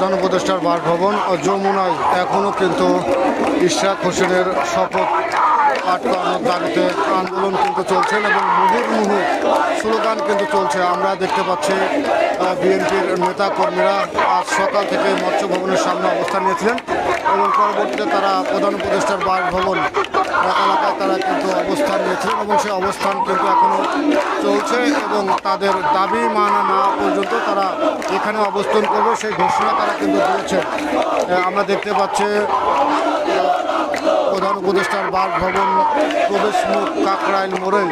প্রধান উপদেষ্টার বাসভবন যমুনায় এখনও কিন্তু ইশরাক হোসেনের শপথ পাঠ করানোর দাবিতে আন্দোলন কিন্তু চলছেন এবং মুহুর্মুহু স্লোগান কিন্তু চলছে। আমরা দেখতে পাচ্ছি বিএনপির নেতা কর্মীরা আজ সকাল থেকে মৎস্য ভবনের সামনে অবস্থান নিয়েছিলেন এবং পরবর্তীতে তারা প্রধান উপদেষ্টার বাসভবন এলাকায় তারা কিন্তু অবস্থান নিয়েছিলেন এবং সেই অবস্থান কিন্তু এখনও চলছে এবং তাদের দাবি মানা না পর্যন্ত তারা এখানে অবস্থান করবে সেই ঘোষণা তারা কিন্তু দিয়েছে। আমরা দেখতে পাচ্ছি প্রধান উপদেষ্টার বাসভবন প্রবেশ মুখ কাকরাইল মোড়ে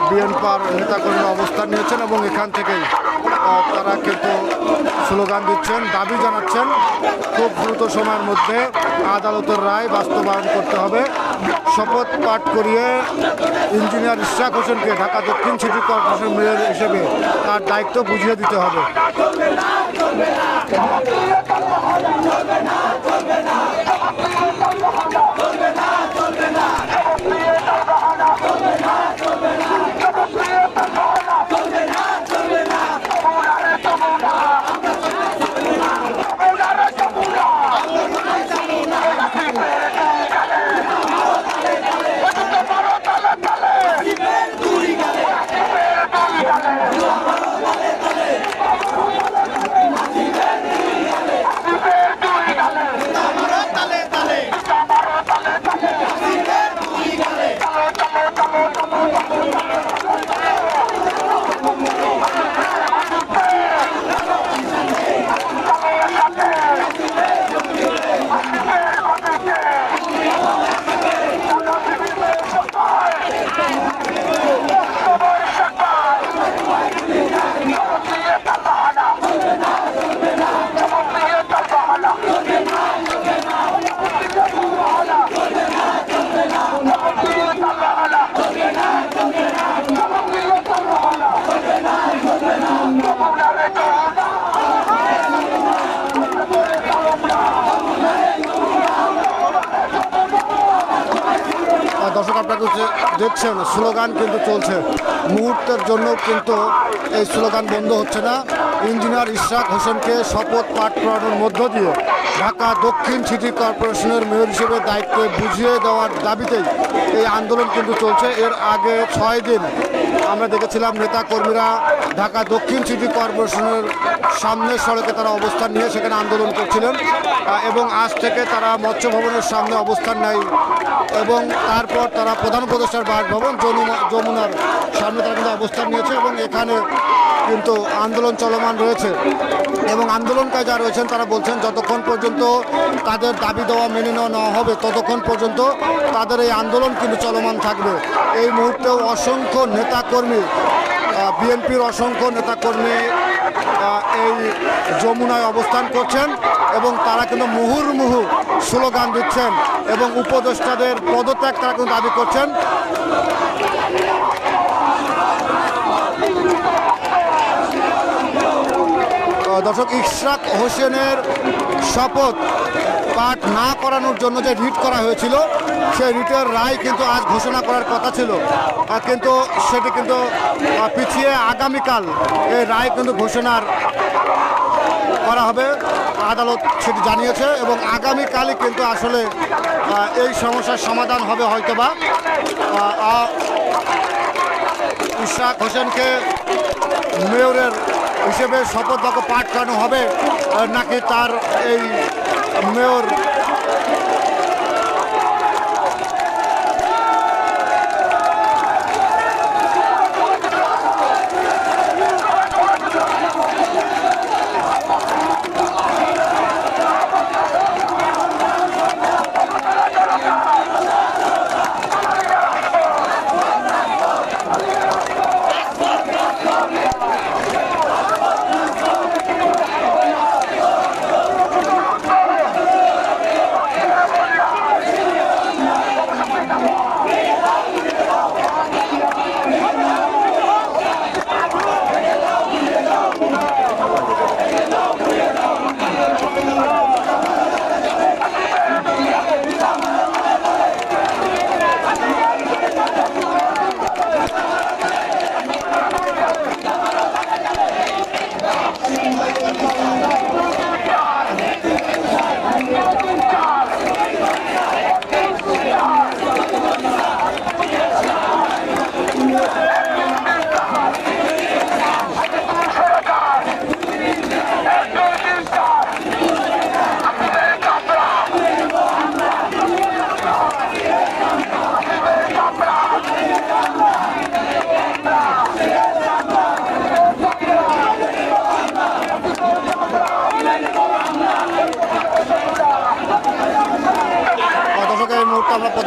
বিএনপির নেতাকর্মীরা অবস্থান নিয়েছেন এবং এখান থেকেই তারা কিন্তু স্লোগান দিচ্ছেন, দাবি জানাচ্ছেন খুব দ্রুত সময়ের মধ্যে আদালতের রায় বাস্তবায়ন করতে হবে। শপথ পাঠ করিয়ে ইঞ্জিনিয়ার ইশরাক হোসেনকে ঢাকা দক্ষিণ সিটি কর্পোরেশন মেয়র হিসেবে তার দায়িত্ব বুঝিয়ে দিতে হবে। দর্শক আপনাকে দেখছেন স্লোগান কিন্তু চলছে, মুহূর্তের জন্য কিন্তু এই স্লোগান বন্ধ হচ্ছে না। ইঞ্জিনিয়ার ইশরাক হোসেনকে শপথ পাঠ করানোর মধ্য দিয়ে ঢাকা দক্ষিণ সিটি কর্পোরেশনের মেয়র হিসেবে দায়িত্ব বুঝিয়ে দেওয়ার দাবিতেই এই আন্দোলন কিন্তু চলছে। এর আগে 6 দিন আমরা দেখেছিলাম নেতা কর্মীরা ঢাকা দক্ষিণ সিটি কর্পোরেশনের সামনের সড়কে তারা অবস্থান নিয়ে সেখানে আন্দোলন করছিলেন এবং আজ থেকে তারা মৎস্য ভবনের সামনে অবস্থান নেয় এবং তারপর তারা প্রধান উপদেষ্টার বাসভবন যমুনার সামনে তারা কিন্তু অবস্থান নিয়েছে এবং এখানে কিন্তু আন্দোলন চলমান রয়েছে এবং আন্দোলনকারী যারা রয়েছেন তারা বলছেন যতক্ষণ পর্যন্ত তাদের দাবি দেওয়া মেনে নেওয়া হবে ততক্ষণ পর্যন্ত তাদের এই আন্দোলন কিন্তু চলমান থাকবে। এই মুহূর্তেও অসংখ্য নেতাকর্মী বিএনপির অসংখ্য নেতাকর্মী এই যমুনায় অবস্থান করছেন এবং তারা কিন্তু মুহুর্মুহু স্লোগান দিচ্ছেন এবং উপদেষ্টাদের পদত্যাগ তারা কিন্তু দাবি করছেন। দর্শক, ইশরাক হোসেনের শপথ পাঠ না করানোর জন্য যে রিট করা হয়েছিল সেই রিটের রায় কিন্তু আজ ঘোষণা করার কথা ছিল, কিন্তু সেটি কিন্তু পিছিয়ে আগামীকাল এই রায় কিন্তু ঘোষণার করা হবে। আদালত সেটি জানিয়েছে এবং আগামীকালই কিন্তু আসলে এই সমস্যার সমাধান হবে হয়তোবা। ইশরাক হোসেনকে মেয়রের হিসেবে শপথ বাক্য পাঠ করানো হবে নাকি তার এই মেয়র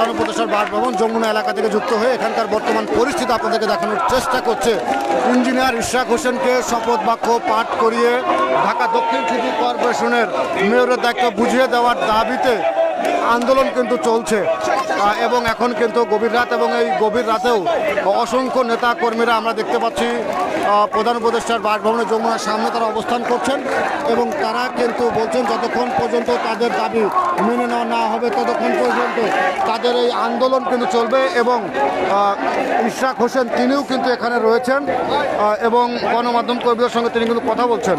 প্রধান উপদেষ্টার বাসভবন যমুনা এলাকা থেকে যুক্ত হয়ে এখানকার বর্তমান পরিস্থিতি আপনাদেরকে দেখানোর চেষ্টা করছে। ইঞ্জিনিয়ার ইশরাক হোসেনকে শপথ বাক্য পাঠ করিয়ে ঢাকা দক্ষিণ সিটি কর্পোরেশনের মেয়রের দায়িত্ব বুঝিয়ে দেওয়ার দাবিতে আন্দোলন কিন্তু চলছে এবং এখন কিন্তু গভীর রাত, এবং এই গভীর রাতেও অসংখ্য নেতা কর্মীরা আমরা দেখতে পাচ্ছি প্রধান উপদেষ্টার বাসভবনের যমুনার সামনে তারা অবস্থান করছেন এবং তারা কিন্তু বলছেন যতক্ষণ পর্যন্ত তাদের দাবি মেনে নেওয়া না হবে ততক্ষণ পর্যন্ত তাদের এই আন্দোলন কিন্তু চলবে। এবং ইশরাক হোসেন তিনিও কিন্তু এখানে রয়েছেন এবং গণমাধ্যম কর্মীদের সঙ্গে তিনি কিন্তু কথা বলছেন।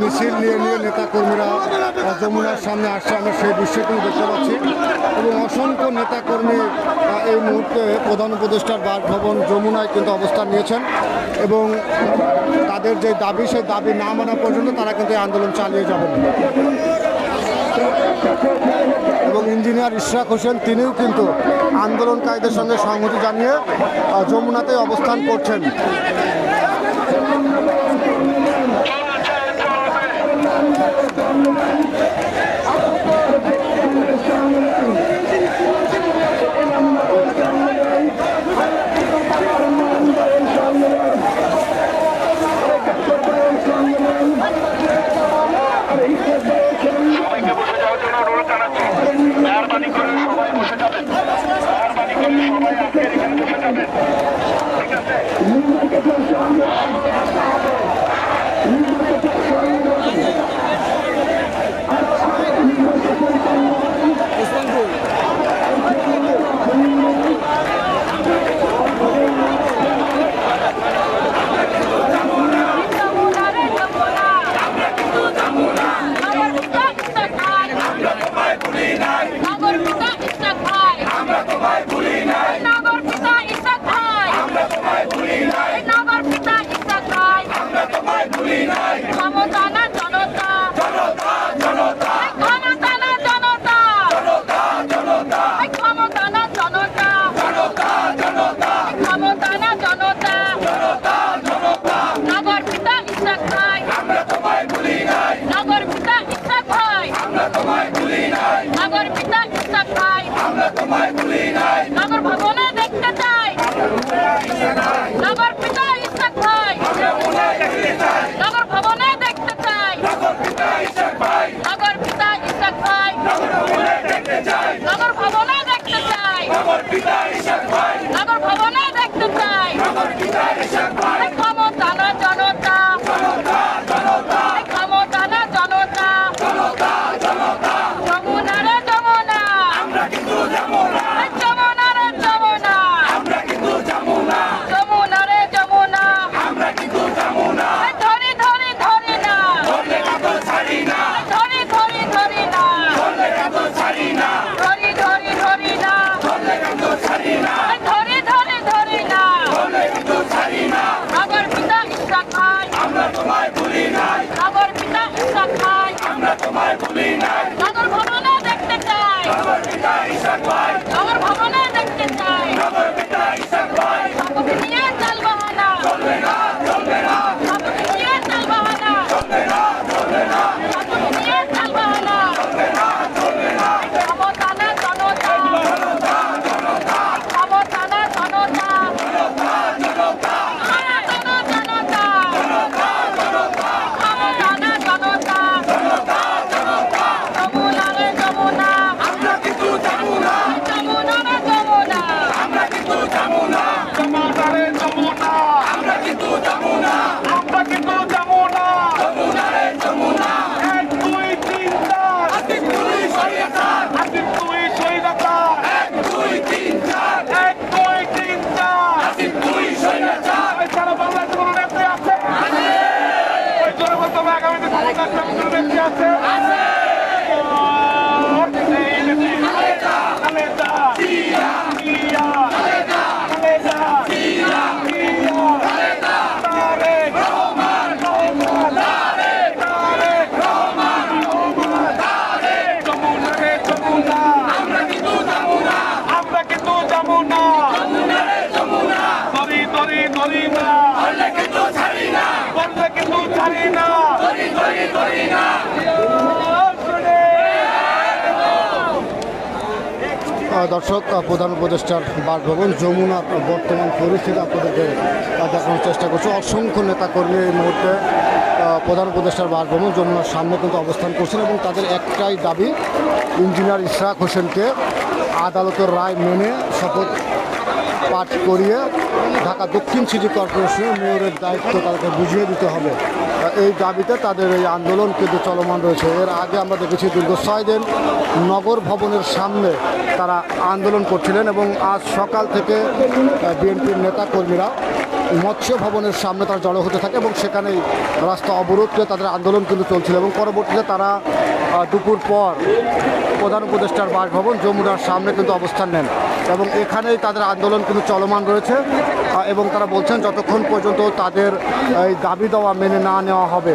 মিছিল নিয়ে নেতাকর্মীরা যমুনার সামনে আসছে, আমরা সেই দৃশ্য কিন্তু দেখতে পাচ্ছি এবং অসংখ্য নেতাকর্মী এই মুহূর্তে প্রধান উপদেষ্টার বাসভবন যমুনায় কিন্তু অবস্থান নিয়েছেন এবং তাদের যে দাবি সেই দাবি না মানা পর্যন্ত তারা কিন্তু এই আন্দোলন চালিয়ে যাবেন। এবং ইঞ্জিনিয়ার ইশরাক হোসেন তিনিও কিন্তু আন্দোলনকারীদের সঙ্গে সংহতি জানিয়ে যমুনাতে অবস্থান করছেন। নগর ভবনে দেখতে চাই ক্ষমতা না জনতা, ক্ষমতা না জনতা, যমুনা রে যমুনা, যমুনা রে যমুনা, যমুনা রে যমুনা, ধরি ধরি ধরি না, ধরি ধরি ধরি না, ধরি ধরি ধরি না, ধরি ধরি ধরি না, নগর পিতা ইশরাক ভাই, নগর পিতা ইশরাক ভাই, নগর ভবনে দেখতে চাই, নগর ভবনে দেখতে চাই, শপথ নিয়ে চাল বাহানা, শপথ নিয়ে চাল বাহানা, শপথ নিয়ে চাল বাহানা, ক্ষমতা না জনতা, ক্ষমতা না জনতা, জনতা, ক্ষমতা না জনতা, যমুনা রে যমুনা, যমুনা রে যমুনা, দর্শক, প্রধান উপদেষ্টার বাসভবন যমুনার বর্তমান পরিস্থিতি আপনাদেরকে দেখানোর চেষ্টা করছি। অসংখ্য নেতাকর্মী এই মুহূর্তে প্রধান উপদেষ্টার বাসভবন যমুনার সামনে কিন্তু অবস্থান করছেন এবং তাদের একটাই দাবি, ইঞ্জিনিয়ার ইশরাক হোসেনকে আদালতের রায় মেনে শপথ পাঠ করিয়ে ঢাকা দক্ষিণ সিটি কর্পোরেশনের মেয়রের দায়িত্ব তাদেরকে বুঝিয়ে দিতে হবে। এই দাবিতে তাদের এই আন্দোলন কিন্তু চলমান রয়েছে। এর আগে আমরা দেখেছি দীর্ঘ 6 দিন নগর ভবনের সামনে তারা আন্দোলন করছিলেন এবং আজ সকাল থেকে বিএনপির নেতাকর্মীরা মৎস্য ভবনের সামনে তারা জড়ো হতে থাকে এবং সেখানেই রাস্তা অবরোধ করে তাদের আন্দোলন কিন্তু চলছিল এবং পরবর্তীতে তারা দুপুর পর প্রধান উপদেষ্টার বাসভবন যমুনার সামনে কিন্তু অবস্থান নেন এবং এখানেই তাদের আন্দোলন কিন্তু চলমান রয়েছে এবং তারা বলছেন যতক্ষণ পর্যন্ত তাদের এই দাবি দেওয়া মেনে না নেওয়া হবে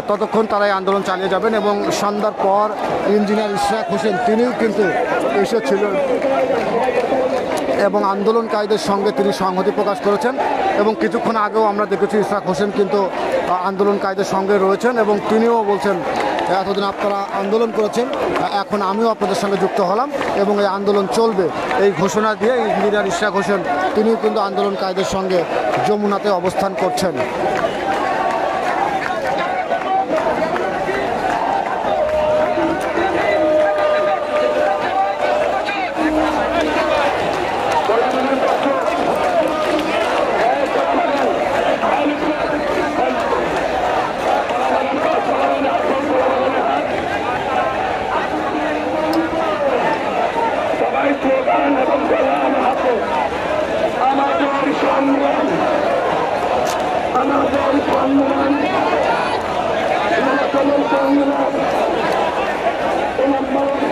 ততক্ষণ তারা এই আন্দোলন চালিয়ে যাবেন। এবং সন্ধ্যার পর ইঞ্জিনিয়ার ইশরাক হোসেন তিনিও কিন্তু এসেছিলেন এবং আন্দোলনকারীদের সঙ্গে তিনি সংহতি প্রকাশ করেছেন এবং কিছুক্ষণ আগেও আমরা দেখেছি ইশরাক হোসেন কিন্তু আন্দোলনকারীদের সঙ্গে রয়েছেন এবং তিনিও বলছেন এতদিন আপনারা আন্দোলন করেছেন, এখন আমিও আপনাদের সঙ্গে যুক্ত হলাম এবং এই আন্দোলন চলবে, এই ঘোষণা দিয়ে ইঞ্জিনিয়ার ইশরাক হোসেন তিনিও কিন্তু আন্দোলনকারীদের সঙ্গে যমুনাতে অবস্থান করছেন। আমাদের